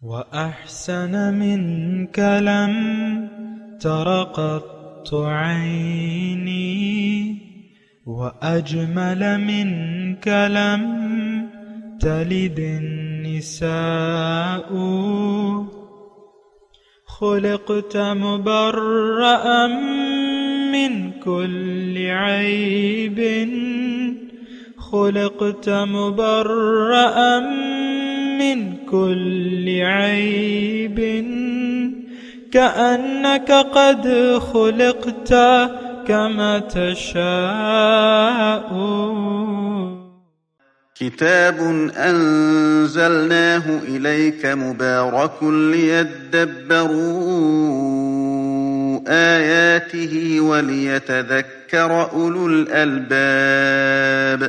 وأحسن منك لم تر قط عيني، وأجمل منك لم تلد النساء. خلقت مبرأ من كل عيب، خلقت مبرأ من كل عيب، كأنك قد خلقت كما تشاء. كتاب أنزلناه إليك مبارك ليدبروا آياته وليتذكر أولو الألباب.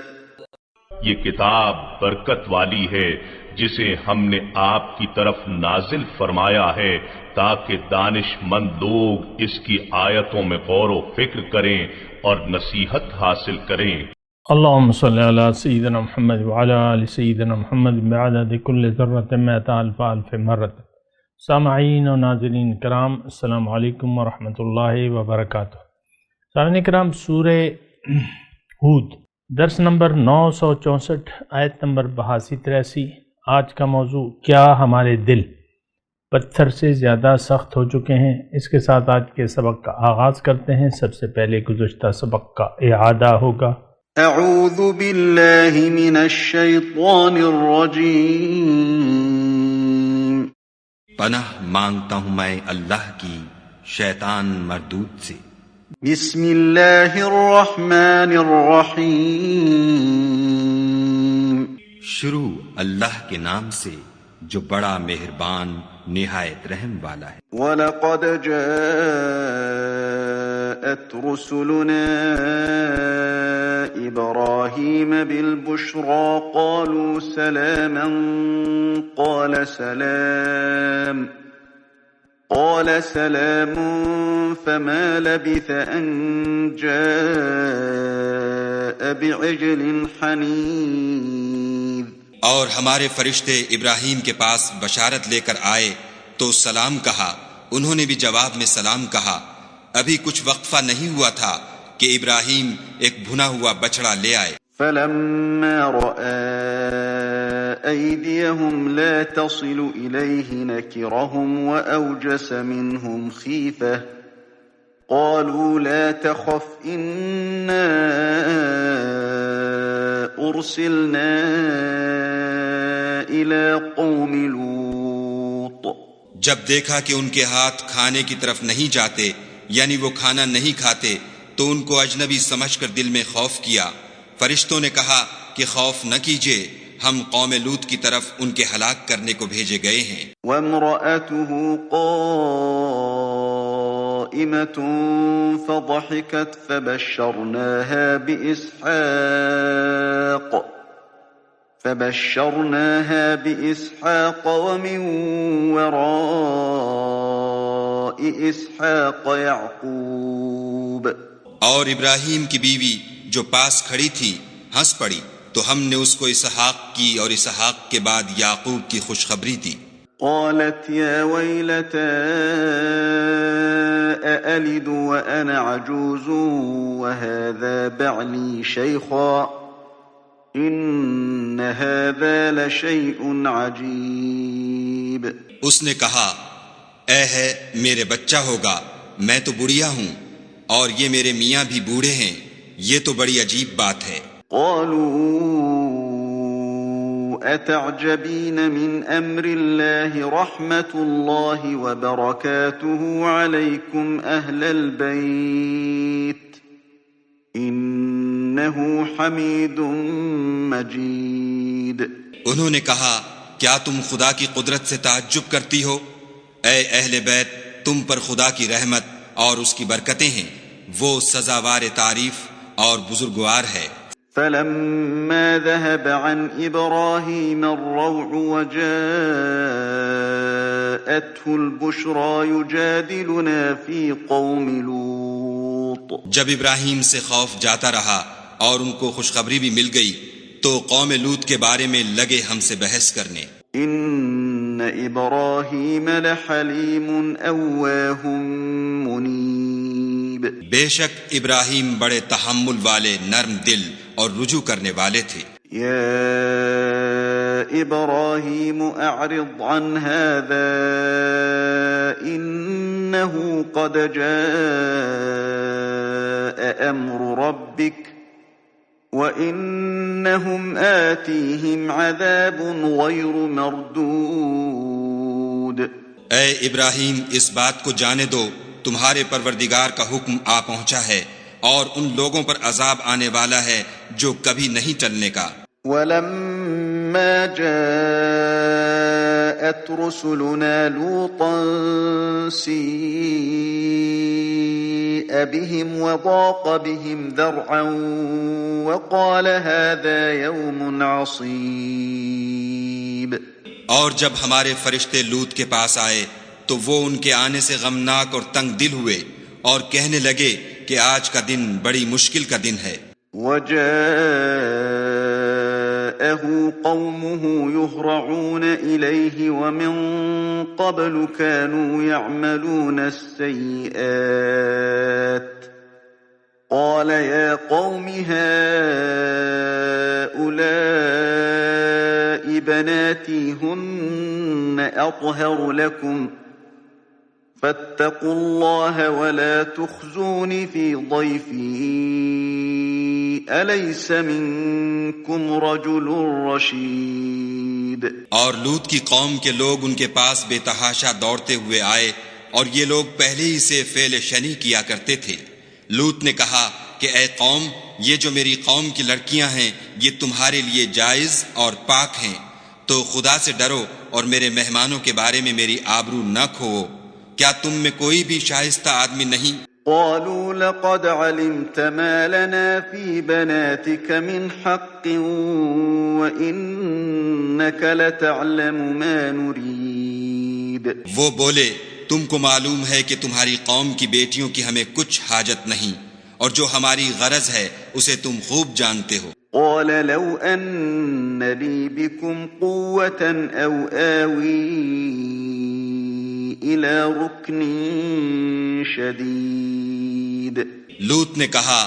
یہ کتاب برکت والی ہے جسے ہم نے آپ کی طرف نازل فرمایا ہے تاکہ دانش مند لوگ اس کی آیتوں میں غور و فکر کریں اور نصیحت حاصل کریں۔ اللہم صلی علی سیدنا محمد وعلی آل سیدنا محمد بعدد کل ذرۃ مئۃ الف الف مرۃ۔ سامعین و ناظرین کرام، السلام علیکم ورحمۃ اللہ وبرکاتہ۔ سامعین کرام، سورہ ہود درس نمبر 964 آیت نمبر 82-83۔ آج کا موضوع کیا ہمارے دل پتھر سے زیادہ سخت ہو چکے ہیں؟ اس کے ساتھ آج کے سبق کا آغاز کرتے ہیں۔ سب سے پہلے گزشتہ سبق کا اعادہ ہوگا۔ اعوذ باللہ من الشیطان الرجیم۔ پناہ مانگتا ہوں میں اللہ کی شیطان مردود سے۔ بسم اللہ الرحمن الرحیم۔ شروع اللہ کے نام سے جو بڑا مہربان نہایت رحم والا ہے۔ وَلَقَدْ جَاءَتْ رُسُلُنَا إِبْرَاهِيمَ بِالْبُشْرَى قَالُوا سَلَامًا قَالَ سَلَامٌ فَمَا لَبِثَ أَن جَاءَ بِعِجْلٍ حَنِيذٍ۔ اور ہمارے فرشتے ابراہیم کے پاس بشارت لے کر آئے تو سلام کہا، انہوں نے بھی جواب میں سلام کہا۔ ابھی کچھ وقفہ نہیں ہوا تھا کہ ابراہیم ایک بھنا ہوا بچڑا لے آئے۔ فَلَمَّا رَأَى أَيْدِيَهُمْ لَا تَصِلُ إِلَيْهِ نَكِرَهُمْ وَأَوْجَسَ مِنْهُمْ خِيفَةً قَالُوا لَا تَخَفْ إِنَّا أُرْسِلْنَا إِلَى قَوْمِ لُوطٍ۔ جب دیکھا کہ ان کے ہاتھ کھانے کی طرف نہیں جاتے، یعنی وہ کھانا نہیں کھاتے، تو ان کو اجنبی سمجھ کر دل میں خوف کیا۔ فرشتوں نے کہا کہ خوف نہ کیجیے، ہم قوم لوط کی طرف ان کے ہلاک کرنے کو بھیجے گئے ہیں۔ وَامْرَأَتُهُ قَائِمَةٌ فَضَحِكَتْ فَبَشَّرْنَاهَا بِإِسْحَاقَ وَمِن وَرَاءِ إِسْحَاقَ يَعْقُوبَ۔ اور ابراہیم کی بیوی جو پاس کھڑی تھی ہنس پڑی، تو ہم نے اس کو اسحاق کی اور اسحاق کے بعد یعقوب کی خوشخبری دی۔ قالت يا ويلتى أألد وأنا عجوز وهذا بعلي شيخا إن هذا لشيء عجيب۔ اس نے کہا، اے ہے میرے بچہ ہوگا، میں تو بڑھیا ہوں اور یہ میرے میاں بھی بوڑھے ہیں، یہ تو بڑی عجیب بات ہے۔ قالوا أتعجبين من أمر الله رحمة الله وبركاته عليكم أهل البيت إنه حميد مجيد۔ انہوں نے کہا، کیا تم خدا کی قدرت سے تعجب کرتی ہو؟ اے اہل بیت، تم پر خدا کی رحمت اور اس کی برکتیں ہیں، وہ سزاوار تعریف اور بزرگوار ہے۔ فَلَمَّا ذَهَبَ عَنْ إِبْرَاهِيمَ الرَّوْعُ وَجَاءَتْهُ الْبُشْرَى يُجَادِلُنَا فِي قَوْمِ لُوطٍ۔ جب ابراہیم سے خوف جاتا رہا اور ان کو خوشخبری بھی مل گئی تو قوم لوط کے بارے میں لگے ہم سے بحث کرنے۔ إِنَّ إبراهيم لحليم أواه منيب. بے شک ابراہیم بڑے تحمل والے، نرم دل اور رجوع کرنے والے تھے. يا إبراهيم أعرض عن هذا إنه قد جاء أمر ربك وَإِنَّهُمْ آتِيهِمْ عَذَابٌ غَيْرُ مَرْدُودٍ. اے ابراہیم، اس بات کو جانے دو تمہارے پروردگار کا حکم آ پہنچا ہے اور ان لوگوں پر عذاب آنے والا ہے جو کبھی نہیں ٹلنے کا. وَلَمَّا جَاءَتْ رُسُلُنَا لُوطًا سِيءَ بِهِمْ وَضَاقَ بِهِمْ ذَرْعًا وَقَالَ هَذَا يَوْمٌ عَصِيبٌ. اور جب ہمارے فرشتے لوط کے پاس آئے تو وہ ان کے آنے سے غمناک اور تنگ دل ہوئے اور کہنے لگے کہ آج کا دن بڑی مشکل کا دن ہے. وَجَاءَهُ قَوْمُهُ يُهْرَعُونَ إِلَيْهِ وَمِن قَبْلُ كَانُوا يَعْمَلُونَ السَّيِّئَاتِ قَالَ يَا قَوْمِ هَؤُلَاءِ بَنَاتِي هُنَّ أَطْهَرُ لَكُمْ فَاتَّقُوا اللَّهَ وَلَا تُخْزُونِ فِي ضَيْفِي أَلَيْسَ مِنكُمْ رَجُلٌ رَشِيدٌ. اور لوط کی قوم کے لوگ ان کے پاس بے تحاشا دوڑتے ہوئے آئے اور یہ لوگ پہلے ہی سے فعل شنی کیا کرتے تھے. لوط نے کہا کہ اے قوم، یہ جو میری قوم کی لڑکیاں ہیں یہ تمہارے لیے جائز اور پاک ہیں، تو خدا سے ڈرو اور میرے مہمانوں کے بارے میں میری آبرو نہ کھوؤ. کیا تم میں کوئی بھی شائستہ آدمی نہیں؟ قالوا لقد علمت ما لنا في بناتك من حق وإنك لتعلم ما نريد. وہ بولے تم کو معلوم ہے کہ تمہاری قوم کی بیٹیوں کی ہمیں کچھ حاجت نہیں، اور جو ہماری غرض ہے اسے تم خوب جانتے ہو. قال لو أن لي بكم قوة أو آوي إلى ركن شديد. لوط نے کہا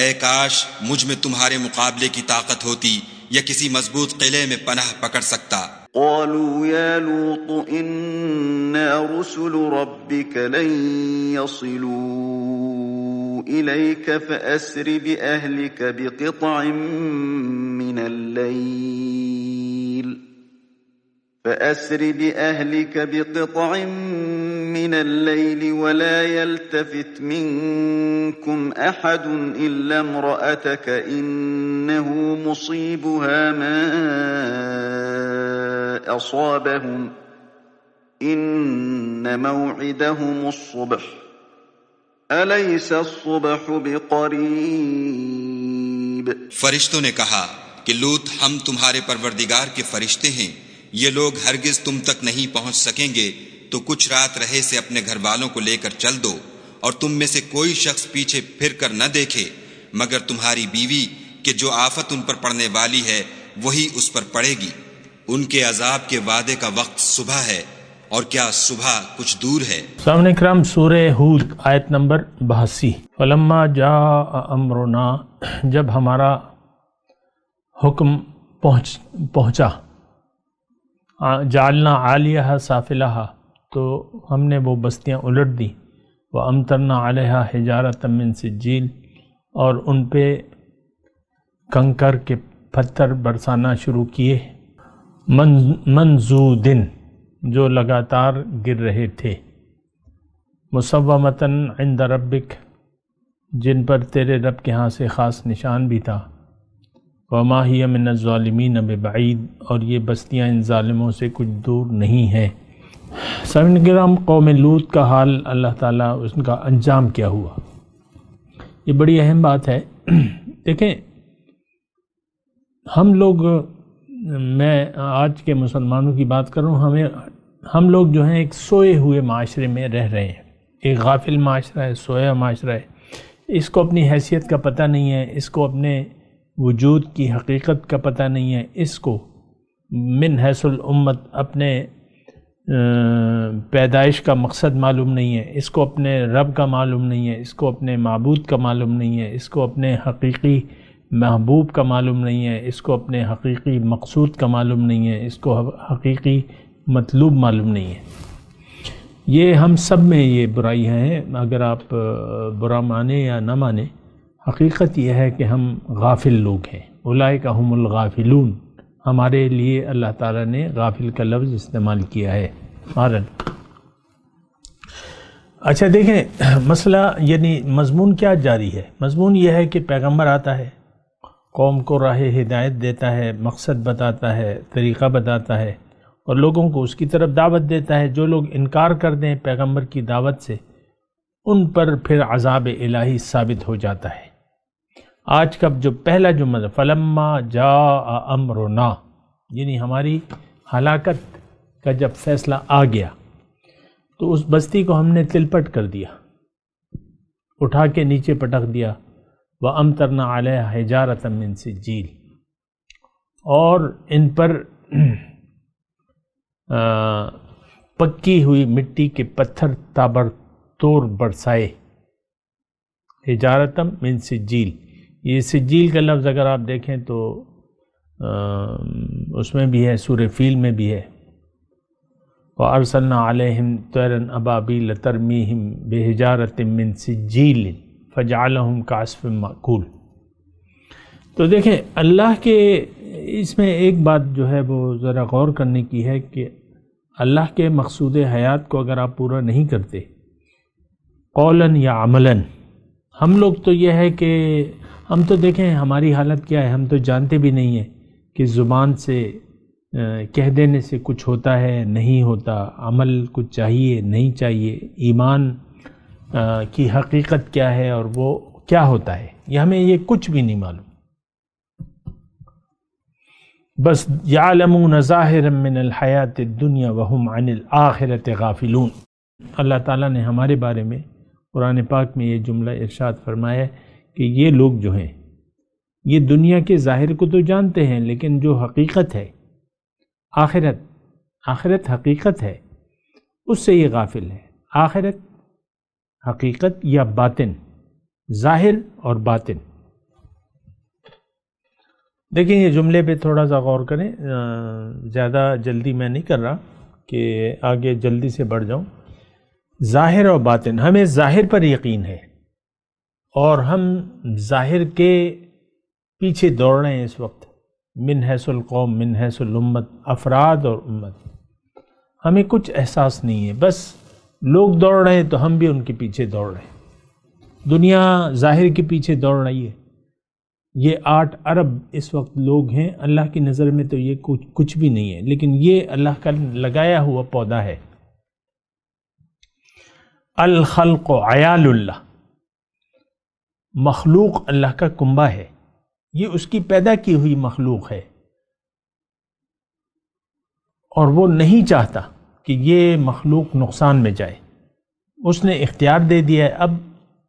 اے کاش مجھ میں تمہارے مقابلے کی طاقت ہوتی یا کسی مضبوط قلعے میں پناہ پکڑ سکتا. قالوا يا لوط إنا رسل ربك لن يصلوا إليك فأسر بأهلك بقطع من الليل ولا يلتفت منكم أحد إلا امرأتك إنه مصيبها ما أصابهم إن موعدهم الصبح أليس الصبح بقريب. فرشتوں نے کہا کہ لوط ہم تمہارے پروردگار کے فرشتے ہیں، یہ لوگ ہرگز تم تک نہیں پہنچ سکیں گے، تو کچھ رات رہے سے اپنے گھر والوں کو لے کر چل دو، اور تم میں سے کوئی شخص پیچھے پھر کر نہ دیکھے مگر تمہاری بیوی کہ جو آفت ان پر پڑنے والی ہے وہی اس پر پڑے گی. ان کے عذاب کے وعدے کا وقت صبح ہے، اور کیا صبح کچھ دور ہے. سامعین کرام، سورہ ہود آیت نمبر 82. فلما جاء امرنا، جب ہمارا حکم پہنچا، جعلنا عالیہا سافلہا، تو ہم نے وہ بستیاں الٹ دی، وامطرنا علیہا حجارۃ من سجیل، اور ان پہ کنکر کے پتھر برسانا شروع کیے، منضودن، جو لگاتار گر رہے تھے، مصومتاً عند ربک، جن پر تیرے رب کے ہاں سے خاص نشان بھی تھا، وما ہی من الظالمین ببعید، اور یہ بستیاں ان ظالموں سے کچھ دور نہیں ہیں. سامعین کرام، قوم لوط کا حال اللہ تعالیٰ اس کا انجام کیا ہوا، یہ بڑی اہم بات ہے. دیکھیں، ہم لوگ، میں آج کے مسلمانوں کی بات کر رہا ہوں، ہم لوگ جو ہیں ایک سوئے ہوئے معاشرے میں رہ رہے ہیں، ایک غافل معاشرہ ہے، سویا معاشرہ ہے. اس کو اپنی حیثیت کا پتہ نہیں ہے، اس کو اپنے وجود کی حقیقت کا پتہ نہیں ہے، اس کو من حیث الامت، اپنے پیدائش کا مقصد معلوم نہیں ہے، اس کو اپنے رب کا معلوم نہیں ہے، اس کو اپنے معبود کا معلوم نہیں ہے، اس کو اپنے حقیقی محبوب کا معلوم نہیں ہے، اس کو اپنے حقیقی مقصود کا معلوم نہیں ہے، اس کو حقیقی مطلوب معلوم نہیں ہے۔ یہ ہم سب میں یہ برائیاں ہیں، اگر آپ برا مانیں یا نہ مانیں، حقیقت یہ ہے کہ ہم غافل لوگ ہیں۔ اولئک هم الغافلون، ہمارے لیے اللہ تعالیٰ نے غافل کا لفظ استعمال کیا ہے۔ اچھا دیکھیں، مسئلہ یعنی مضمون کیا جاری ہے؟ مضمون یہ ہے کہ پیغمبر آتا ہے، قوم کو راہ ہدایت دیتا ہے، مقصد بتاتا ہے، طریقہ بتاتا ہے، اور لوگوں کو اس کی طرف دعوت دیتا ہے۔ جو لوگ انکار کر دیں پیغمبر کی دعوت سے، ان پر پھر عذاب الہی ثابت ہو جاتا ہے۔ آج کا جو پہلا جملہ فلما جاء امرنا، یعنی ہماری ہلاکت کا جب فیصلہ آ گیا تو اس بستی کو ہم نے تلپٹ کر دیا، اٹھا کے نیچے پٹک دیا۔ وَأَمْطَرْنَا عَلَيْهَا حِجَارَةً مِّن سِجِّيلٍ، اور ان پر پکی ہوئی مٹی کے پتھر تابر توڑ برسائے۔ حجارتم من سجیل، یہ سجیل کا لفظ اگر آپ دیکھیں تو اس میں بھی ہے، سورہ فیل میں بھی ہے۔ وَأَرْسَلْنَا عَلَيْهِمْ طَيْرًا أَبَابِيلَ تَرْمِيهِمْ بِحِجَارَةٍ مِّن سِجِّيلٍ فَجَعَلَهُمْ كَعَصْفٍ مَأْكُولٍ۔ تو دیکھیں اللہ کے اس میں ایک بات جو ہے وہ ذرا غور کرنے کی ہے کہ اللہ کے مقصود حیات کو اگر آپ پورا نہیں کرتے قولاً یا عملاً، ہم لوگ تو یہ ہے کہ ہم تو دیکھیں ہماری حالت کیا ہے، ہم تو جانتے بھی نہیں ہیں کہ زبان سے کہہ دینے سے کچھ ہوتا ہے نہیں ہوتا، عمل کچھ چاہیے نہیں چاہیے، ایمان کی حقیقت کیا ہے اور وہ کیا ہوتا ہے، یہ ہمیں یہ کچھ بھی نہیں معلوم۔ بس یعلمون ظاہرا من الحیات الدنیا وہم عن الآخرۃ غافلون۔ اللہ تعالیٰ نے ہمارے بارے میں قرآن پاک میں یہ جملہ ارشاد فرمایا ہے کہ یہ لوگ جو ہیں یہ دنیا کے ظاہر کو تو جانتے ہیں، لیکن جو حقیقت ہے، آخرت حقیقت ہے، اس سے یہ غافل ہے۔ آخرت حقیقت یا باطن، ظاہر اور باطن۔ دیکھیں یہ جملے پہ تھوڑا سا غور کریں، زیادہ جلدی میں نہیں کر رہا کہ آگے جلدی سے بڑھ جاؤں۔ ظاہر اور باطن، ہمیں ظاہر پر یقین ہے اور ہم ظاہر کے پیچھے دوڑ رہے ہیں اس وقت، من حیث القوم من حیث الامت، افراد اور امت، ہمیں کچھ احساس نہیں ہے، بس لوگ دوڑ رہے ہیں تو ہم بھی ان کے پیچھے دوڑ رہے ہیں۔ دنیا ظاہر کے پیچھے دوڑ رہی ہے۔ یہ 8 ارب اس وقت لوگ ہیں، اللہ کی نظر میں تو یہ کچھ بھی نہیں ہے، لیکن یہ اللہ کا لگایا ہوا پودا ہے۔ الخلق عیال اللہ، مخلوق اللہ کا کنبہ ہے، یہ اس کی پیدا کی ہوئی مخلوق ہے، اور وہ نہیں چاہتا کہ یہ مخلوق نقصان میں جائے، اس نے اختیار دے دیا ہے۔ اب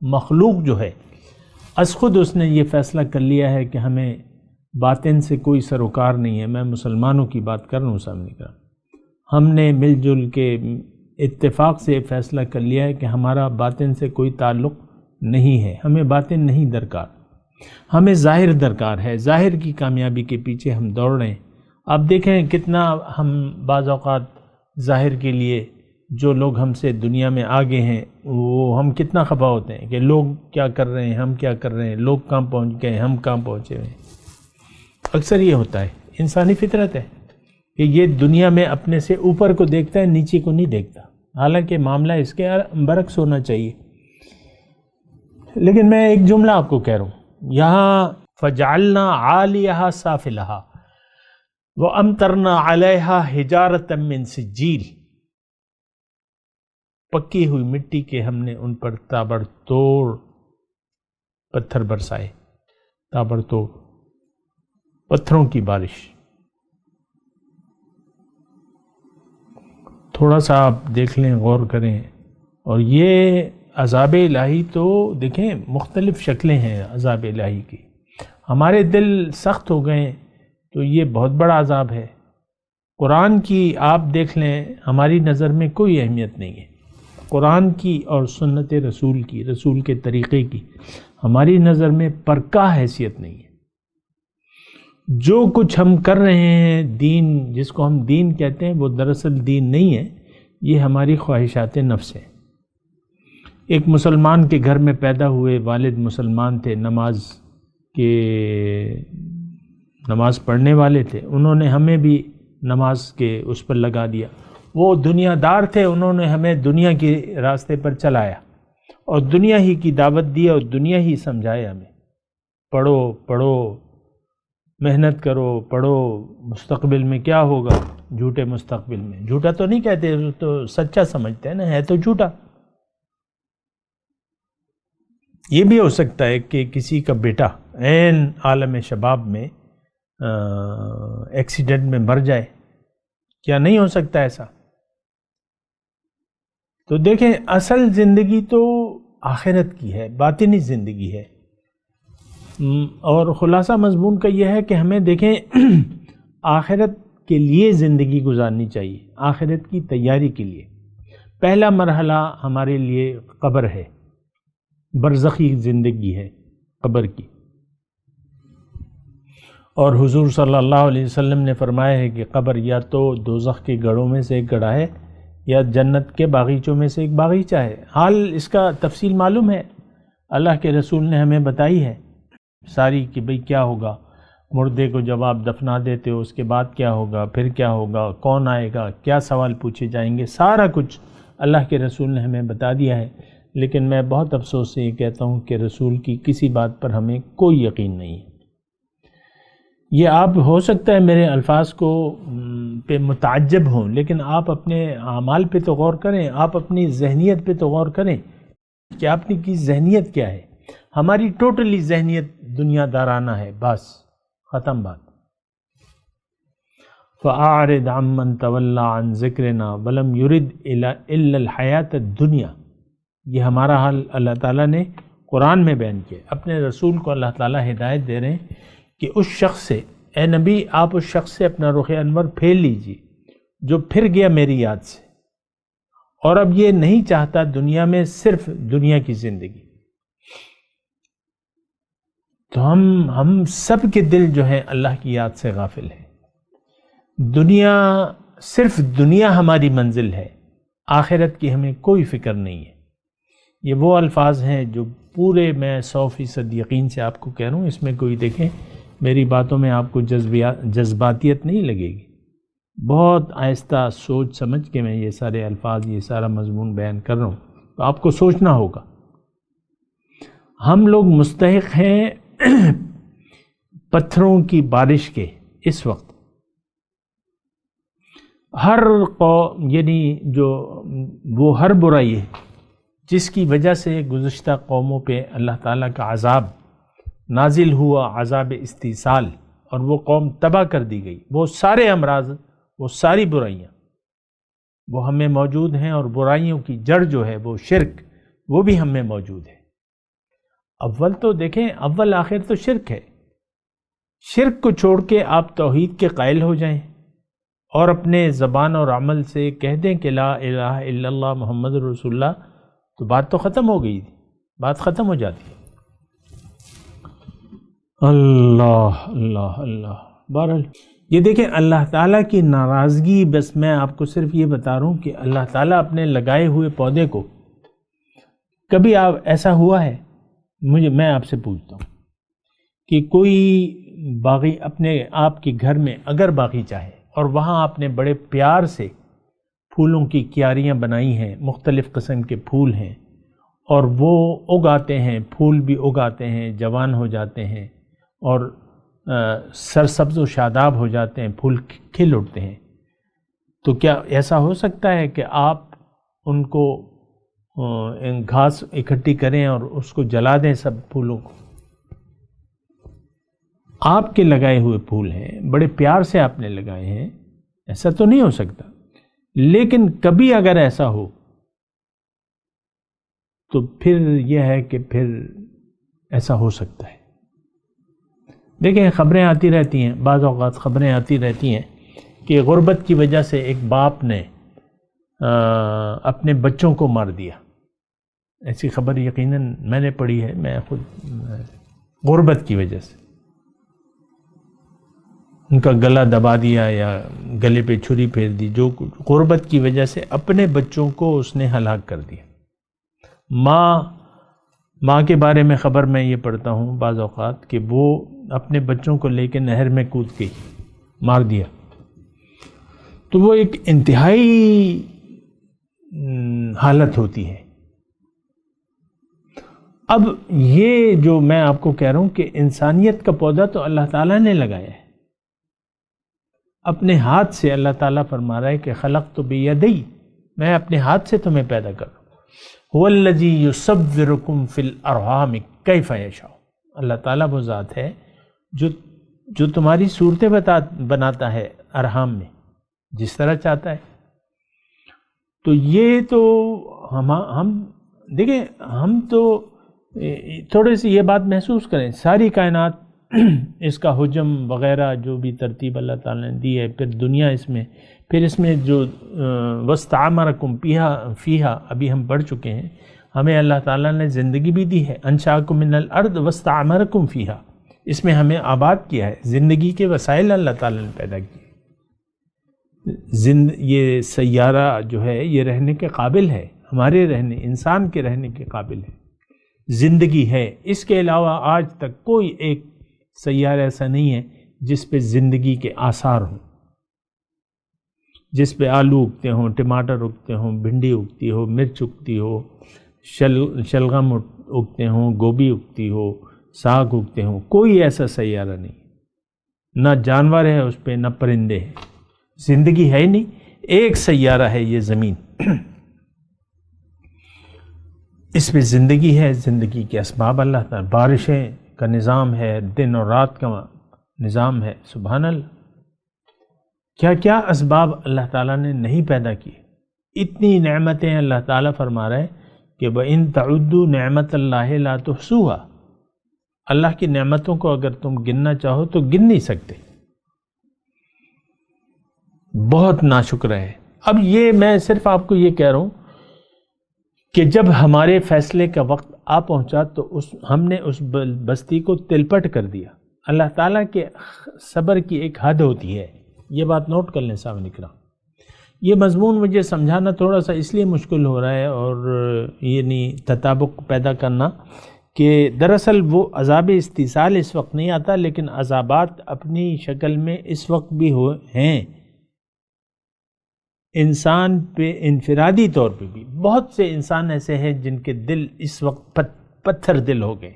مخلوق جو ہے از خود اس نے یہ فیصلہ کر لیا ہے کہ ہمیں باطن سے کوئی سروکار نہیں ہے۔ میں مسلمانوں کی بات کر رہا ہوں سامنے کا، ہم نے مل جل کے اتفاق سے فیصلہ کر لیا ہے کہ ہمارا باطن سے کوئی تعلق نہیں ہے، ہمیں باطن نہیں درکار، ہمیں ظاہر درکار ہے۔ ظاہر کی کامیابی کے پیچھے ہم دوڑ رہے ہیں۔ آپ دیکھیں کتنا ہم بعض اوقات ظاہر کے لیے، جو لوگ ہم سے دنیا میں آگے ہیں وہ ہم کتنا خفا ہوتے ہیں کہ لوگ کیا کر رہے ہیں، ہم کیا کر رہے ہیں، لوگ کہاں پہنچ گئے، ہم کہاں پہنچے ہوئے ہیں۔ اکثر یہ ہوتا ہے، انسانی فطرت ہے کہ یہ دنیا میں اپنے سے اوپر کو دیکھتا ہے، نیچے کو نہیں دیکھتا، حالانکہ معاملہ اس کے برعکس ہونا چاہیے۔ لیکن میں ایک جملہ آپ کو کہہ رہا ہوں، یہاں فجعلنا عالیہا سافلہا وامطرنا علیہا حجارۃ من سجیل، پکی ہوئی مٹی کے ہم نے ان پر تابڑ توڑ پتھر برسائے، تابڑ توڑ پتھروں کی بارش۔ تھوڑا سا آپ دیکھ لیں، غور کریں، اور یہ عذاب الہی تو دیکھیں مختلف شکلیں ہیں عذاب الہی کی۔ ہمارے دل سخت ہو گئے تو یہ بہت بڑا عذاب ہے، قرآن کی آپ دیکھ لیں ہماری نظر میں کوئی اہمیت نہیں ہے، قرآن کی اور سنت رسول کی، رسول کے طریقے کی ہماری نظر میں پرکا حیثیت نہیں ہے۔ جو کچھ ہم کر رہے ہیں دین، جس کو ہم دین کہتے ہیں، وہ دراصل دین نہیں ہے، یہ ہماری خواہشات نفس ہیں۔ ایک مسلمان کے گھر میں پیدا ہوئے، والد مسلمان تھے، نماز پڑھنے والے تھے، انہوں نے ہمیں بھی نماز کے اس پر لگا دیا۔ وہ دنیا دار تھے، انہوں نے ہمیں دنیا کے راستے پر چلایا اور دنیا ہی کی دعوت دی اور دنیا ہی سمجھایا ہمیں، پڑھو پڑھو، محنت کرو، پڑھو، مستقبل میں کیا ہوگا، جھوٹے مستقبل میں، جھوٹا تو نہیں کہتے، تو سچا سمجھتے ہیں نا، ہے تو جھوٹا۔ یہ بھی ہو سکتا ہے کہ کسی کا بیٹا عین عالم شباب میں ایکسیڈنٹ میں مر جائے، کیا نہیں ہو سکتا ایسا؟ تو دیکھیں اصل زندگی تو آخرت کی ہے، باطنی زندگی ہے، اور خلاصہ مضمون کا یہ ہے کہ ہمیں دیکھیں آخرت کے لیے زندگی گزارنی چاہیے، آخرت کی تیاری کے لیے۔ پہلا مرحلہ ہمارے لیے قبر ہے، برزخی زندگی ہے قبر کی، اور حضور صلی اللہ علیہ وسلم نے فرمایا ہے کہ قبر یا تو دوزخ کے گڑھوں میں سے ایک گڑھا ہے یا جنت کے باغیچوں میں سے ایک باغیچہ ہے۔ حال اس کا تفصیل معلوم ہے، اللہ کے رسول نے ہمیں بتائی ہے ساری، کہ بھئی کیا ہوگا، مردے کو جب آپ دفنا دیتے ہو اس کے بعد کیا ہوگا، پھر کیا ہوگا، کون آئے گا، کیا سوال پوچھے جائیں گے، سارا کچھ اللہ کے رسول نے ہمیں بتا دیا ہے۔ لیکن میں بہت افسوس سے یہ کہتا ہوں کہ رسول کی کسی بات پر ہمیں کوئی یقین نہیں ہے۔ یہ آپ ہو سکتا ہے میرے الفاظ کو پہ متعجب ہوں، لیکن آپ اپنے اعمال پہ تو غور کریں، آپ اپنی ذہنیت پہ تو غور کریں کہ آپ کی ذہنیت کیا ہے۔ ہماری ٹوٹلی ذہنیت دنیا دارانہ ہے، بس ختم بات۔ فَأَعْرِضْ عَمَّنْ تَوَلَّى عَنْ ذِكْرِنَا وَلَمْ يُرِدْ إِلَّا الْحَيَاةَ الدُّنْيَا۔ یہ ہمارا حال اللہ تعالیٰ نے قرآن میں بیان کیا، اپنے رسول کو اللہ تعالیٰ ہدایت دے رہے ہیں کہ اس شخص سے، اے نبی آپ اس شخص سے اپنا رخ انور پھیر لیجیے جو پھر گیا میری یاد سے، اور اب یہ نہیں چاہتا دنیا میں صرف دنیا کی زندگی۔ تو ہم سب کے دل جو ہیں اللہ کی یاد سے غافل ہیں۔ دنیا، صرف دنیا ہماری منزل ہے، آخرت کی ہمیں کوئی فکر نہیں ہے۔ یہ وہ الفاظ ہیں جو پورے میں 100% یقین سے آپ کو کہہ رہا ہوں، اس میں کوئی دیکھیں میری باتوں میں آپ کو جذباتیت نہیں لگے گی، بہت آہستہ سوچ سمجھ کے میں یہ سارے الفاظ، یہ سارا مضمون بیان کر رہا ہوں، تو آپ کو سوچنا ہوگا۔ ہم لوگ مستحق ہیں پتھروں کی بارش کے اس وقت۔ ہر قوم، یعنی جو وہ ہر برائی ہے جس کی وجہ سے گزشتہ قوموں پہ اللہ تعالیٰ کا عذاب نازل ہوا، عذاب استیصال، اور وہ قوم تباہ کر دی گئی، وہ سارے امراض، وہ ساری برائیاں وہ ہم میں موجود ہیں، اور برائیوں کی جڑ جو ہے وہ شرک، وہ بھی ہم میں موجود ہے۔ اول تو دیکھیں، اول آخر تو شرک ہے۔ شرک کو چھوڑ کے آپ توحید کے قائل ہو جائیں اور اپنے زبان اور عمل سے کہہ دیں کہ لا الہ الا اللہ محمد رسول اللہ، تو بات تو ختم ہو گئی تھی، بات ختم ہو جاتی ہے۔ اللہ اللہ اللہ۔ بہرحال یہ دیکھیں اللہ تعالیٰ کی ناراضگی، بس میں آپ کو صرف یہ بتا رہا ہوں کہ اللہ تعالیٰ اپنے لگائے ہوئے پودے کو، کبھی ایسا ہوا ہے، میں آپ سے پوچھتا ہوں کہ کوئی باغی اپنے آپ کے گھر میں اگر باغیچہ ہے اور وہاں آپ نے بڑے پیار سے پھولوں کی کیاریاں بنائی ہیں، مختلف قسم کے پھول ہیں، اور وہ اگاتے ہیں، پھول بھی اگاتے ہیں، جوان ہو جاتے ہیں اور سرسبز و شاداب ہو جاتے ہیں، پھول کھل اٹھتے ہیں، تو کیا ایسا ہو سکتا ہے کہ آپ ان کو گھاس اکٹھی کریں اور اس کو جلا دیں سب پھولوں کو؟ آپ کے لگائے ہوئے پھول ہیں، بڑے پیار سے آپ نے لگائے ہیں، ایسا تو نہیں ہو سکتا۔ لیکن کبھی اگر ایسا ہو تو پھر یہ ہے کہ پھر ایسا ہو سکتا ہے۔ دیکھیں خبریں آتی رہتی ہیں، بعض اوقات خبریں آتی رہتی ہیں کہ غربت کی وجہ سے ایک باپ نے اپنے بچوں کو مار دیا. ایسی خبر یقیناً میں نے پڑھی ہے، میں خود غربت کی وجہ سے ان کا گلا دبا دیا یا گلے پہ چھری پھیر دی، جو غربت کی وجہ سے اپنے بچوں کو اس نے ہلاک کر دیا. ماں کے بارے میں خبر میں یہ پڑھتا ہوں بعض اوقات کہ وہ اپنے بچوں کو لے کے نہر میں کود گئی، مار دیا. تو وہ ایک انتہائی حالت ہوتی ہے. اب یہ جو میں آپ کو کہہ رہا ہوں کہ انسانیت کا پودا تو اللہ تعالیٰ نے لگایا ہے اپنے ہاتھ سے. اللہ تعالیٰ فرما رہا ہے کہ خلقت بیدی، میں اپنے ہاتھ سے تمہیں پیدا کر رہا ہوں. هو الذی یصورکم فی الارحام کیف یشاء. اللہ تعالیٰ وہ ذات ہے جو تمہاری صورتیں بناتا ہے ارحام میں جس طرح چاہتا ہے. تو یہ تو ہم دیکھیں، ہم تو تھوڑے سی یہ بات محسوس کریں، ساری کائنات اس کا حجم وغیرہ جو بھی ترتیب اللہ تعالیٰ نے دی ہے، پھر دنیا پھر اس میں جو واستعمرکم فیہا ابھی ہم پڑھ چکے ہیں، ہمیں اللہ تعالیٰ نے زندگی بھی دی ہے. انشاکم من الارض واستعمرکم فیہا، اس میں ہمیں آباد کیا ہے. زندگی کے وسائل اللہ تعالیٰ نے پیدا کیے. یہ سیارہ جو ہے یہ رہنے کے قابل ہے، ہمارے رہنے، انسان کے رہنے کے قابل ہے. زندگی ہے. اس کے علاوہ آج تک کوئی ایک سیارہ ایسا نہیں ہے جس پہ زندگی کے آثار ہوں، جس پہ آلو اگتے ہوں، ٹماٹر اگتے ہوں، بھنڈی اگتی ہو، مرچ اگتی ہو، شلغم اگتے ہوں، گوبھی اگتی ہو، ساگ اگتے ہوں. کوئی ایسا سیارہ نہیں. نہ جانور ہے اس پہ، نہ پرندے ہیں. زندگی ہے ہی نہیں. ایک سیارہ ہے یہ زمین، اس پہ زندگی ہے. زندگی کے اسباب اللہ تعالیٰ، بارشیں کا نظام ہے، دن اور رات کا نظام ہے. سبحان اللہ، کیا کیا اسباب اللہ تعالیٰ نے نہیں پیدا کیے. اتنی نعمتیں اللہ تعالیٰ فرما رہے کہ وَإِن تَعُدُّوا نِعْمَةَ اللَّهِ لَا تُحْصُوهَا. اللہ کی نعمتوں کو اگر تم گننا چاہو تو گن نہیں سکتے. بہت ناشکر ہے. اب یہ میں صرف آپ کو یہ کہہ رہا ہوں کہ جب ہمارے فیصلے کا وقت آ پہنچا تو ہم نے اس بستی کو تلپٹ کر دیا. اللہ تعالیٰ کے صبر کی ایک حد ہوتی ہے. یہ بات نوٹ کر لیں سامنے کرام. یہ مضمون مجھے سمجھانا تھوڑا سا اس لیے مشکل ہو رہا ہے اور یعنی تطابق پیدا کرنا کہ دراصل وہ عذاب استیصال اس وقت نہیں آتا، لیکن عذابات اپنی شکل میں اس وقت بھی ہیں. انسان پہ انفرادی طور پہ بھی بہت سے انسان ایسے ہیں جن کے دل اس وقت پتھر دل ہو گئے.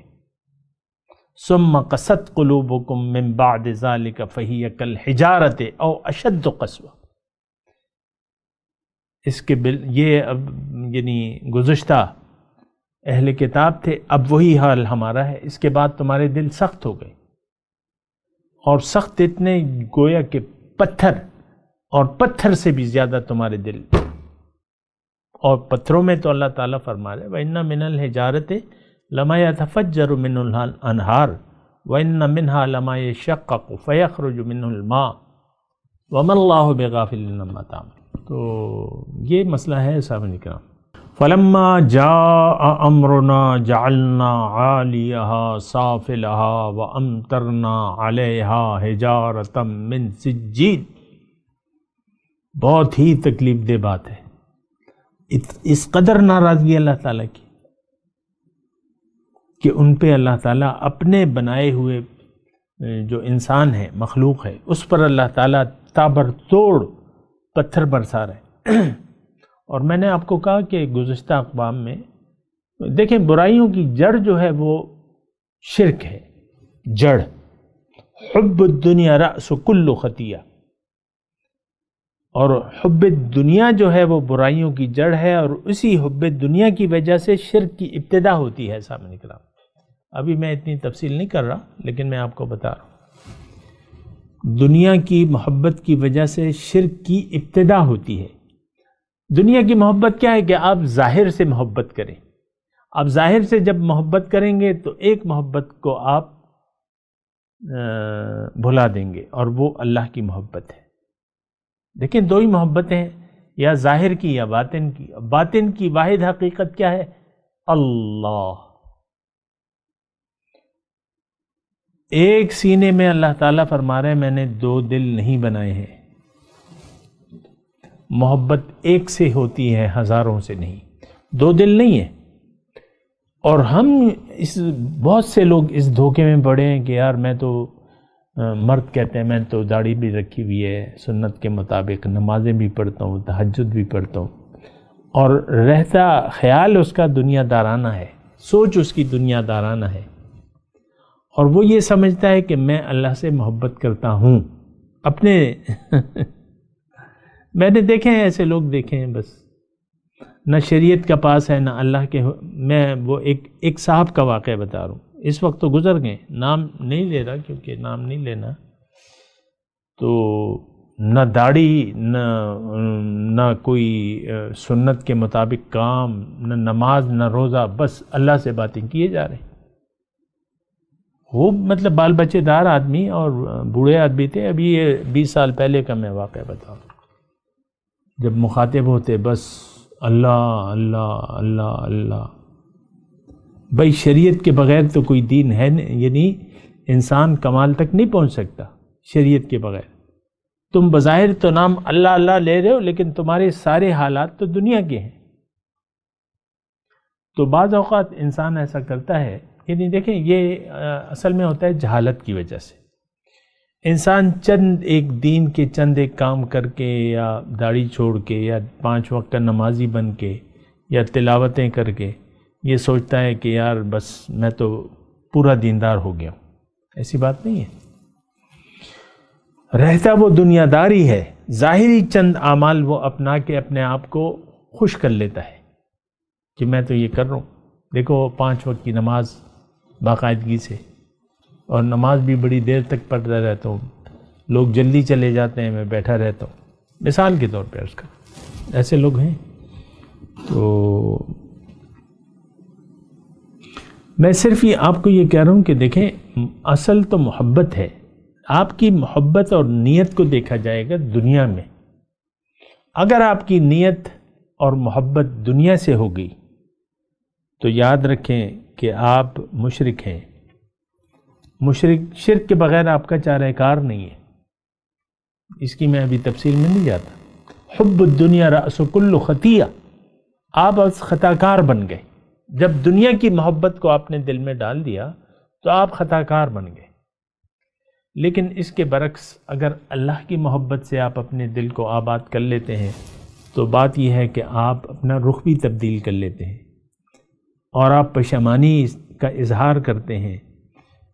ثم قست قلوبکم من بعد ذلک فہی کالحجارۃ او اشد قسوہ. اس کے یہ اب یعنی گزشتہ اہل کتاب تھے، اب وہی حال ہمارا ہے. اس کے بعد تمہارے دل سخت ہو گئے، اور سخت اتنے گویا کہ پتھر، اور پتھر سے بھی زیادہ تمہارے دل. اور پتھروں میں تو اللہ تعالیٰ فرما رہے وَإِنَّ مِنَ الْحِجَارَةِ لَمَا يَتَفَجَّرُ مِنْهُ الْأَنْهَارُ وَإِنَّ مِنْهَا لَمَا يَشَّقَّقُ فَيَخْرُجُ مِنْهُ الْمَاءُ وَمَا اللَّهُ بِغَافِلٍ عَمَّا تَعْمَلُونَ. تو یہ مسئلہ ہے سامعین کرام. فَلَمَّا جَاءَ أَمْرُنَا جَعَلْنَا عَالِيَهَا سَافِلَهَا وَأَمْطَرْنَا عَلَيْهَا حِجَارَةً مِّن سِجِّيلٍ. بہت ہی تکلیف دہ بات ہے. اس قدر ناراضگی اللہ تعالیٰ کی کہ ان پہ اللہ تعالیٰ اپنے بنائے ہوئے جو انسان ہے، مخلوق ہے، اس پر اللہ تعالیٰ تابر توڑ پتھر برسا رہے. اور میں نے آپ کو کہا کہ گزشتہ اقوام میں دیکھیں برائیوں کی جڑ جو ہے وہ شرک ہے. جڑ حب الدنیا رأس کل خطیہ، اور حب دنیا جو ہے وہ برائیوں کی جڑ ہے، اور اسی حب دنیا کی وجہ سے شرک کی ابتدا ہوتی ہے. سامنے کرام ابھی میں اتنی تفصیل نہیں کر رہا، لیکن میں آپ کو بتا رہا ہوں دنیا کی محبت کی وجہ سے شرک کی ابتدا ہوتی ہے. دنیا کی محبت کیا ہے کہ آپ ظاہر سے محبت کریں. آپ ظاہر سے جب محبت کریں گے تو ایک محبت کو آپ بھلا دیں گے، اور وہ اللہ کی محبت ہے. دیکھیں دو ہی محبتیں ہیں، یا ظاہر کی یا باطن کی. باطن کی واحد حقیقت کیا ہے؟ اللہ. ایک سینے میں اللہ تعالیٰ فرما رہے ہیں میں نے دو دل نہیں بنائے ہیں. محبت ایک سے ہوتی ہے، ہزاروں سے نہیں. دو دل نہیں ہے. اور ہم بہت سے لوگ اس دھوکے میں پڑے ہیں کہ یار میں تو مرد کہتے ہیں میں تو داڑھی بھی رکھی ہوئی ہے، سنت کے مطابق نمازیں بھی پڑھتا ہوں، تہجد بھی پڑھتا ہوں، اور رہتا خیال اس کا دنیا دارانہ ہے، سوچ اس کی دنیا دارانہ ہے، اور وہ یہ سمجھتا ہے کہ میں اللہ سے محبت کرتا ہوں. اپنے میں نے دیکھے ہیں ایسے لوگ، دیکھے ہیں، بس نہ شریعت کا پاس ہے نہ اللہ کے. میں وہ ایک صاحب کا واقعہ بتا رہا ہوں، اس وقت تو گزر گئے، نام نہیں لے رہا کیونکہ نام نہیں لینا. تو نہ داڑھی نہ کوئی سنت کے مطابق کام، نہ نماز نہ روزہ، بس اللہ سے باتیں کیے جا رہے ہیں. وہ مطلب بال بچے دار آدمی اور بوڑھے آدمی تھے. ابھی یہ 20 سال پہلے کا میں واقعہ بتاؤں. جب مخاطب ہوتے بس اللہ اللہ اللہ اللہ. بھائی شریعت کے بغیر تو کوئی دین ہے نہیں، یعنی انسان کمال تک نہیں پہنچ سکتا شریعت کے بغیر. تم بظاہر تو نام اللہ اللہ لے رہے ہو لیکن تمہارے سارے حالات تو دنیا کے ہیں. تو بعض اوقات انسان ایسا کرتا ہے، یعنی دیکھیں یہ اصل میں ہوتا ہے جہالت کی وجہ سے. انسان چند ایک دین کے چند ایک کام کر کے، یا داڑھی چھوڑ کے، یا 5 وقت کا نمازی بن کے، یا تلاوتیں کر کے یہ سوچتا ہے کہ یار بس میں تو پورا دیندار ہو گیا ہوں. ایسی بات نہیں ہے. رہتا وہ دنیا داری ہے، ظاہری چند اعمال وہ اپنا کے اپنے آپ کو خوش کر لیتا ہے کہ میں تو یہ کر رہا ہوں. دیکھو 5 وقت کی نماز باقاعدگی سے، اور نماز بھی بڑی دیر تک پڑھتا رہتا ہوں. لوگ جلدی چلے جاتے ہیں، میں بیٹھا رہتا ہوں. مثال کے طور پہ اس کا ایسے لوگ ہیں. تو میں صرف یہ آپ کو یہ کہہ رہا ہوں کہ دیکھیں اصل تو محبت ہے. آپ کی محبت اور نیت کو دیکھا جائے گا دنیا میں. اگر آپ کی نیت اور محبت دنیا سے ہو گئی تو یاد رکھیں کہ آپ مشرک ہیں. شرک کے بغیر آپ کا چارہ کار نہیں ہے. اس کی میں ابھی تفصیل میں نہیں جاتا. حب الدنیا رأس کل خطیہ. آپ از خطا کار بن گئے. جب دنیا کی محبت کو آپ نے دل میں ڈال دیا تو آپ خطا کار بن گئے. لیکن اس کے برعکس اگر اللہ کی محبت سے آپ اپنے دل کو آباد کر لیتے ہیں تو بات یہ ہے کہ آپ اپنا رخ بھی تبدیل کر لیتے ہیں، اور آپ پشیمانی کا اظہار کرتے ہیں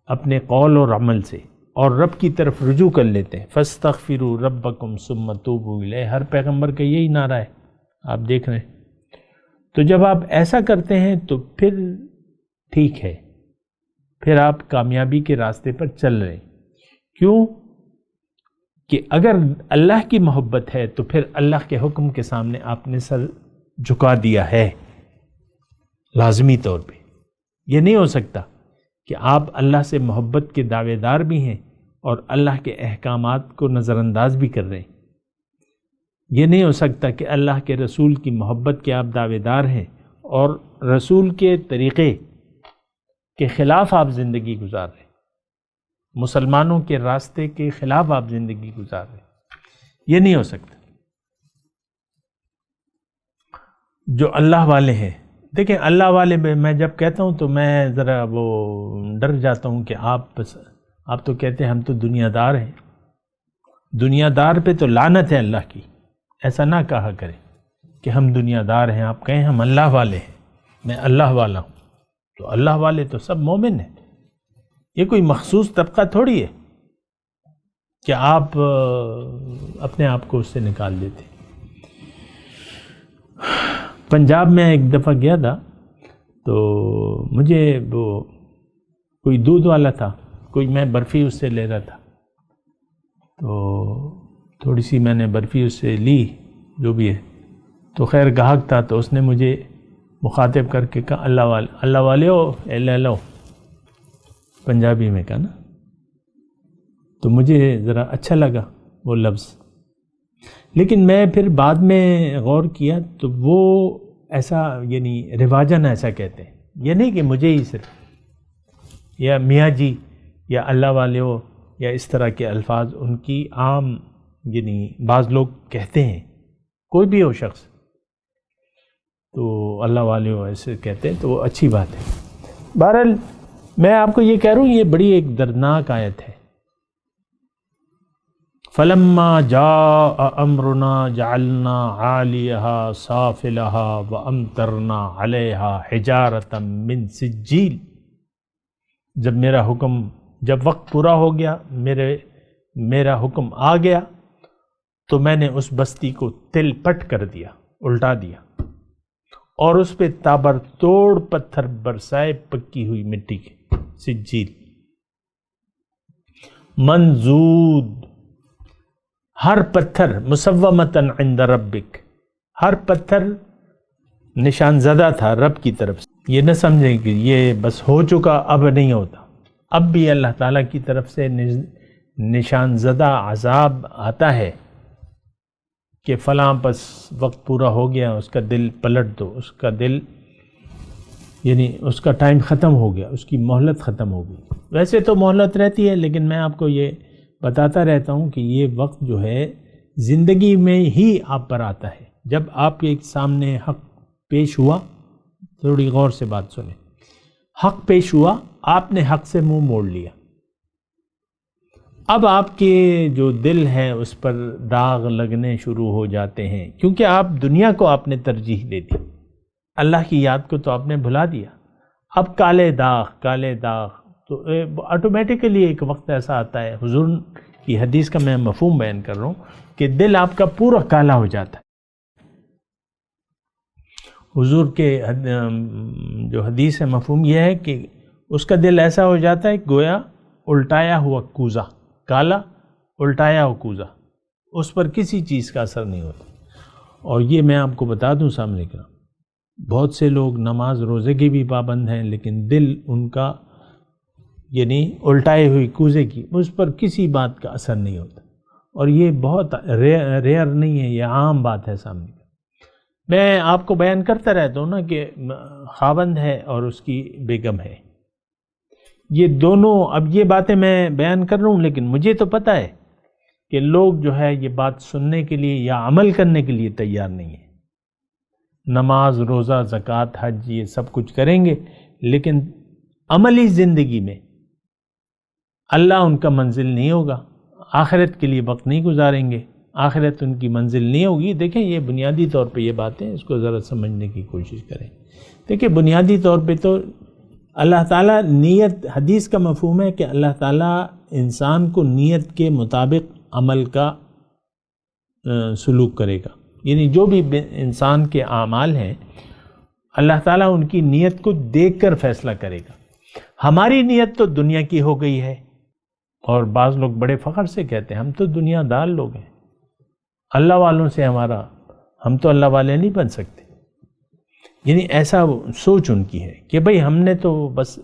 اپنے قول اور عمل سے، اور رب کی طرف رجوع کر لیتے ہیں. فاستغفروا ربکم ثم توبوا الیہ. ہر پیغمبر کا یہی نعرہ ہے، آپ دیکھ رہے ہیں. تو جب آپ ایسا کرتے ہیں تو پھر ٹھیک ہے، پھر آپ کامیابی کے راستے پر چل رہے ہیں. کیوں کہ اگر اللہ کی محبت ہے تو پھر اللہ کے حکم کے سامنے آپ نے سر جھکا دیا ہے لازمی طور پہ. یہ نہیں ہو سکتا کہ آپ اللہ سے محبت کے دعوے دار بھی ہیں اور اللہ کے احکامات کو نظر انداز بھی کر رہے ہیں. یہ نہیں ہو سکتا کہ اللہ کے رسول کی محبت کے آپ دعوے دار ہیں اور رسول کے طریقے کے خلاف آپ زندگی گزار رہے ہیں، مسلمانوں کے راستے کے خلاف آپ زندگی گزار رہے ہیں. یہ نہیں ہو سکتا. جو اللہ والے ہیں، دیکھیں اللہ والے میں جب کہتا ہوں تو میں ذرا وہ ڈر جاتا ہوں کہ آپ تو کہتے ہیں ہم تو دنیا دار ہیں. دنیا دار پہ تو لعنت ہے اللہ کی. ایسا نہ کہا کریں کہ ہم دنیا دار ہیں، آپ کہیں ہم اللہ والے ہیں، میں اللہ والا ہوں. تو اللہ والے تو سب مومن ہیں. یہ کوئی مخصوص طبقہ تھوڑی ہے کہ آپ اپنے آپ کو اس سے نکال دیتے. پنجاب میں ایک دفعہ گیا تھا تو مجھے وہ کوئی دودھ والا تھا، کوئی میں برفی اس سے لے رہا تھا، تو تھوڑی سی میں نے برفی اس سے لی جو بھی ہے. تو خیر گاہک تھا تو اس نے مجھے مخاطب کر کے کہا اللہ والے ہو، اے لے لو، پنجابی میں کہا نا. تو مجھے ذرا اچھا لگا وہ لفظ. لیکن میں پھر بعد میں غور کیا تو وہ ایسا یعنی رواجاً ایسا کہتے ہیں، یہ نہیں کہ مجھے ہی صرف، یا میاں جی یا اللہ والے ہو یا اس طرح کے الفاظ ان کی عام یعنی بعض لوگ کہتے ہیں، کوئی بھی ہو شخص تو اللہ والے ہو ایسے کہتے ہیں تو وہ اچھی بات ہے۔ بہرحال میں آپ کو یہ کہہ رہا ہوں، یہ بڑی ایک دردناک آیت ہے۔ فَلَمَّا جَاءَ أَمْرُنَا جَعَلْنَا عَالِيَهَا سَافِلَهَا وَأَمْطَرْنَا عَلَيْهَا حِجَارَةً مِّن سِجِّيلٍ، جب وقت پورا ہو گیا، میرا حکم آ گیا تو میں نے اس بستی کو تل پٹ کر دیا، الٹا دیا، اور اس پہ تابر توڑ پتھر برسائے پکی ہوئی مٹی کے، سجیل منضود، ہر پتھر مسومتاً عند ربک، ہر پتھر نشان زدہ تھا رب کی طرف سے۔ یہ نہ سمجھیں کہ یہ بس ہو چکا اب نہیں ہوتا، اب بھی اللہ تعالیٰ کی طرف سے نشان زدہ عذاب آتا ہے کہ فلاں پس وقت پورا ہو گیا، اس کا دل پلٹ دو، اس کا دل یعنی اس کا ٹائم ختم ہو گیا، اس کی مہلت ختم ہو گئی۔ ویسے تو مہلت رہتی ہے، لیکن میں آپ کو یہ بتاتا رہتا ہوں کہ یہ وقت جو ہے زندگی میں ہی آپ پر آتا ہے۔ جب آپ کے سامنے حق پیش ہوا، تھوڑی غور سے بات سنیں، حق پیش ہوا، آپ نے حق سے منہ موڑ لیا، اب آپ کے جو دل ہے اس پر داغ لگنے شروع ہو جاتے ہیں، کیونکہ آپ دنیا کو آپ نے ترجیح دے دی، اللہ کی یاد کو تو آپ نے بھلا دیا۔ اب کالے داغ تو آٹومیٹیکلی ایک وقت ایسا آتا ہے، حضور کی حدیث کا میں مفہوم بیان کر رہا ہوں کہ دل آپ کا پورا کالا ہو جاتا ہے۔ حضور کے جو حدیث ہے مفہوم یہ ہے کہ اس کا دل ایسا ہو جاتا ہے گویا الٹایا ہوا کوزہ، کالا الٹایا ہوا کوزہ، اس پر کسی چیز کا اثر نہیں ہوتا۔ اور یہ میں آپ کو بتا دوں سامنے کا، بہت سے لوگ نماز روزے کی بھی پابند ہیں، لیکن دل ان کا یعنی الٹائے ہوئی کوزے کی، اس پر کسی بات کا اثر نہیں ہوتا، اور یہ بہت ریئر نہیں ہے، یہ عام بات ہے سامنے کا۔ میں آپ کو بیان کرتا رہتا ہوں نا کہ خاوند ہے اور اس کی بیگم ہے، یہ دونوں، اب یہ باتیں میں بیان کر رہا ہوں لیکن مجھے تو پتہ ہے کہ لوگ جو ہے یہ بات سننے کے لیے یا عمل کرنے کے لیے تیار نہیں ہے۔ نماز روزہ زکوٰۃ حج یہ سب کچھ کریں گے، لیکن عملی زندگی میں اللہ ان کا منزل نہیں ہوگا، آخرت کے لیے وقت نہیں گزاریں گے، آخرت ان کی منزل نہیں ہوگی۔ دیکھیں یہ بنیادی طور پہ یہ باتیں، اس کو ذرا سمجھنے کی کوشش کریں۔ دیکھیں بنیادی طور پہ تو اللہ تعالیٰ نیت، حدیث کا مفہوم ہے کہ اللہ تعالیٰ انسان کو نیت کے مطابق عمل کا سلوک کرے گا، یعنی جو بھی انسان کے اعمال ہیں اللہ تعالیٰ ان کی نیت کو دیکھ کر فیصلہ کرے گا۔ ہماری نیت تو دنیا کی ہو گئی ہے، اور بعض لوگ بڑے فخر سے کہتے ہیں ہم تو دنیا دار لوگ ہیں، اللہ والوں سے ہم تو اللہ والے نہیں بن سکتے، یعنی ایسا سوچ ان کی ہے کہ بھئی ہم نے تو بس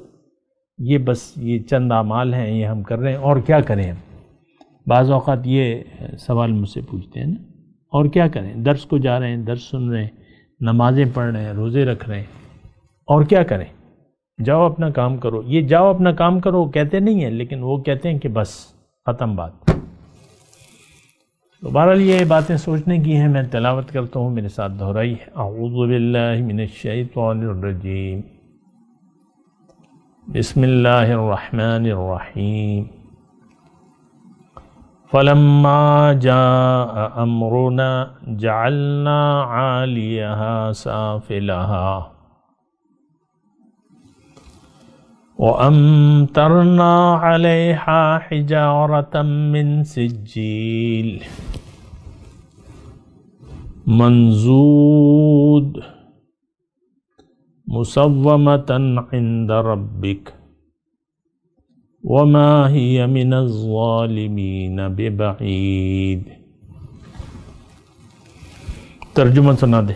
یہ چند اعمال ہیں یہ ہم کر رہے ہیں، اور کیا کریں ہم؟ بعض اوقات یہ سوال مجھ سے پوچھتے ہیں نا، اور کیا کریں؟ درس کو جا رہے ہیں، درس سن رہے ہیں، نمازیں پڑھ رہے ہیں، روزے رکھ رہے ہیں، اور کیا کریں؟ جاؤ اپنا کام کرو۔ یہ جاؤ اپنا کام کرو کہتے نہیں ہیں، لیکن وہ کہتے ہیں کہ بس ختم بات۔ تو بہرحال یہ باتیں سوچنے کی ہیں، میں تلاوت کرتا ہوں، میرے ساتھ دہرائی ہے۔ اعوذ باللہ من الشیطان الرجیم، بسم اللہ الرحمن الرحیم۔ فلما جاء امرنا جعلنا عالیہا سافلہا وَأَمْطَرْنَا عَلَيْهَا حِجَارَةً مِّن سِجِّيلٍ مَّنضُودٍ مُّسَوَّمَةً عِندَ رَبِّكَ وَمَا هِيَ مِنَ الظَّالِمِينَ بِبَعِيدٍ۔ ترجمہ سنا دے۔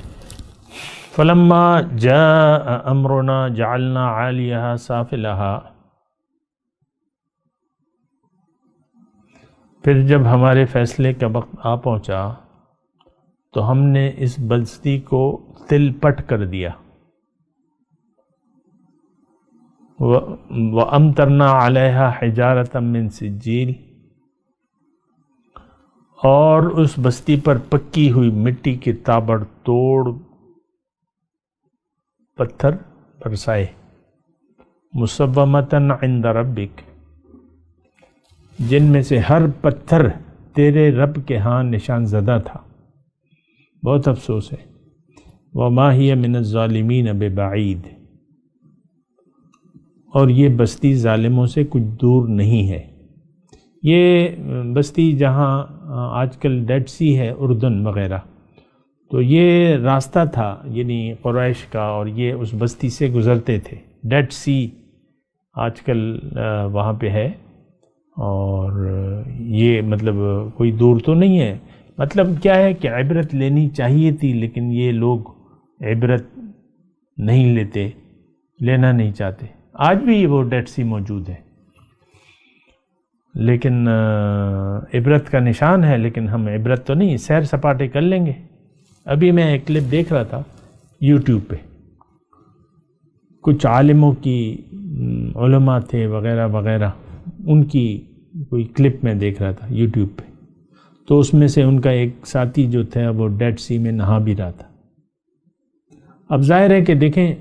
فلما جاء امرنا جعلنا عالیہا سافلہا، پھر جب ہمارے فیصلے کا وقت آ پہنچا تو ہم نے اس بستی کو تل پٹ کر دیا. وَأَمْطَرْنَا عَلَيْهَا حِجَارَةً مِّن سِجِّيلٍ، اور اس بستی پر پکی ہوئی مٹی کے تابڑ توڑ پتھر برسائے. مُصَوَّمَةً عِندَ رَبِّكَ، جن میں سے ہر پتھر تیرے رب کے ہاں نشان زدہ تھا. بہت افسوس ہے. وَمَا هِيَ مِنَ الظَّالِمِينَ بِبَعِيدٍ، اور یہ بستی ظالموں سے کچھ دور نہیں ہے. یہ بستی جہاں آج کل ڈیڈ سی ہے، اردن وغیرہ، تو یہ راستہ تھا یعنی قریش کا، اور یہ اس بستی سے گزرتے تھے. ڈیڈ سی آج کل وہاں پہ ہے، اور یہ مطلب کوئی دور تو نہیں ہے. مطلب کیا ہے کہ عبرت لینی چاہیے تھی، لیکن یہ لوگ عبرت نہیں لیتے، لینا نہیں چاہتے. آج بھی وہ ڈیڈ سی موجود ہے، لیکن عبرت کا نشان ہے، لیکن ہم عبرت تو نہیں، سیر سپاٹے کر لیں گے. ابھی میں ایک کلپ دیکھ رہا تھا یوٹیوب پہ، کچھ عالموں کی، علماء تھے وغیرہ وغیرہ، ان کی کوئی کلپ میں دیکھ رہا تھا یوٹیوب پہ. تو اس میں سے ان کا ایک ساتھی جو تھا وہ ڈیڈ سی میں نہا بھی رہا تھا. اب ظاہر ہے کہ دیکھیں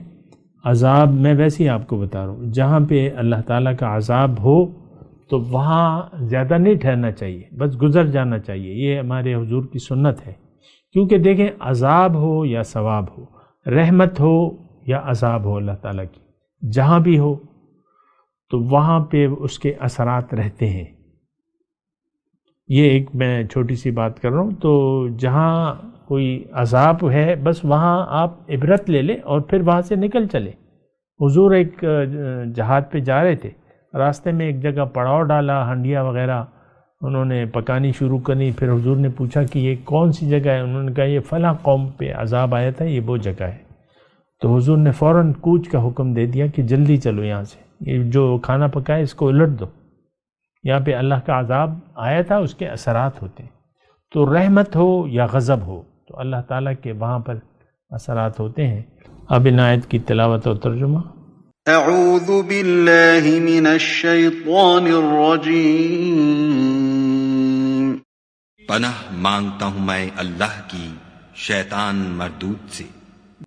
عذاب، میں ویسے ہی آپ کو بتا رہا ہوں، جہاں پہ اللہ تعالیٰ کا عذاب ہو تو وہاں زیادہ نہیں ٹھہرنا چاہیے، بس گزر جانا چاہیے. یہ ہمارے حضور کی سنت ہے. کیونکہ دیکھیں عذاب ہو یا ثواب ہو، رحمت ہو یا عذاب ہو، اللہ تعالیٰ کی جہاں بھی ہو تو وہاں پہ اس کے اثرات رہتے ہیں. یہ ایک میں چھوٹی سی بات کر رہا ہوں. تو جہاں کوئی عذاب ہے بس وہاں آپ عبرت لے لیں اور پھر وہاں سے نکل چلے. حضور ایک جہاد پہ جا رہے تھے، راستے میں ایک جگہ پڑاؤ ڈالا، ہنڈیا وغیرہ انہوں نے پکانی شروع کرنی. پھر حضور نے پوچھا کہ یہ کون سی جگہ ہے؟ انہوں نے کہا یہ فلاں قوم پہ عذاب آیا تھا، یہ وہ جگہ ہے. تو حضور نے فوراً کوچ کا حکم دے دیا کہ جلدی چلو یہاں سے، یہ جو کھانا پکائے اس کو الٹ دو، یہاں پہ اللہ کا عذاب آیا تھا، اس کے اثرات ہوتے ہیں. تو رحمت ہو یا غضب ہو تو اللہ تعالیٰ کے وہاں پر اثرات ہوتے ہیں. اب ان آیت کی تلاوت اور ترجمہ. اعوذ باللہ من الشیطان الرجیم، پناہ مانگتا ہوں میں اللہ کی شیطان مردود سے.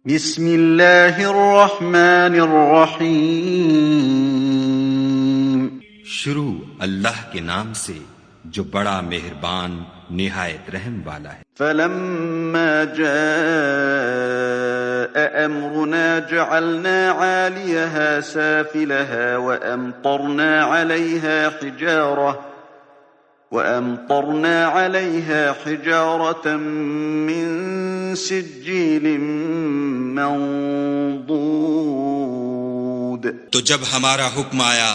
بسم اللہ الرحمن الرحیم، شروع اللہ کے نام سے جو بڑا مہربان نہایت رحم والا ہے. فلما جاء امرنا جعلنا عاليها سافلها وأمطرنا عليها حجارة من سجيل منضود. تو جب ہمارا حکم آیا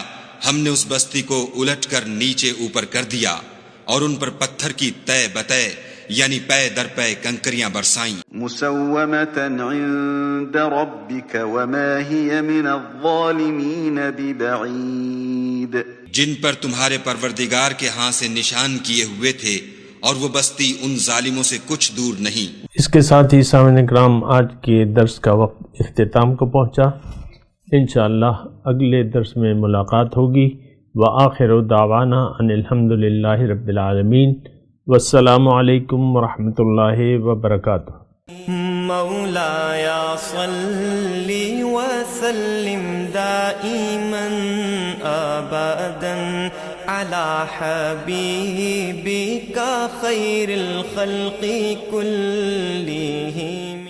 ہم نے اس بستی کو الٹ کر نیچے اوپر کر دیا اور ان پر پتھر کی تہ بتہ یعنی پے در پے کنکریاں برسائیں. مسومة عند ربك وما هي من الظالمين ببعيد. جن پر تمہارے پروردگار کے ہاں سے نشان کیے ہوئے تھے، اور وہ بستی ان ظالموں سے کچھ دور نہیں. اس کے ساتھ ہی سامعین کرام آج کے درس کا وقت اختتام کو پہنچا. انشاءاللہ اگلے درس میں ملاقات ہوگی. وآخر دعوانا ان الحمد للہ رب العالمین. والسلام علیکم ورحمۃ اللہ وبرکاتہ. مولایا صلی وسلم دائما ابدا علی حبیبک خیر الخلق کلہم.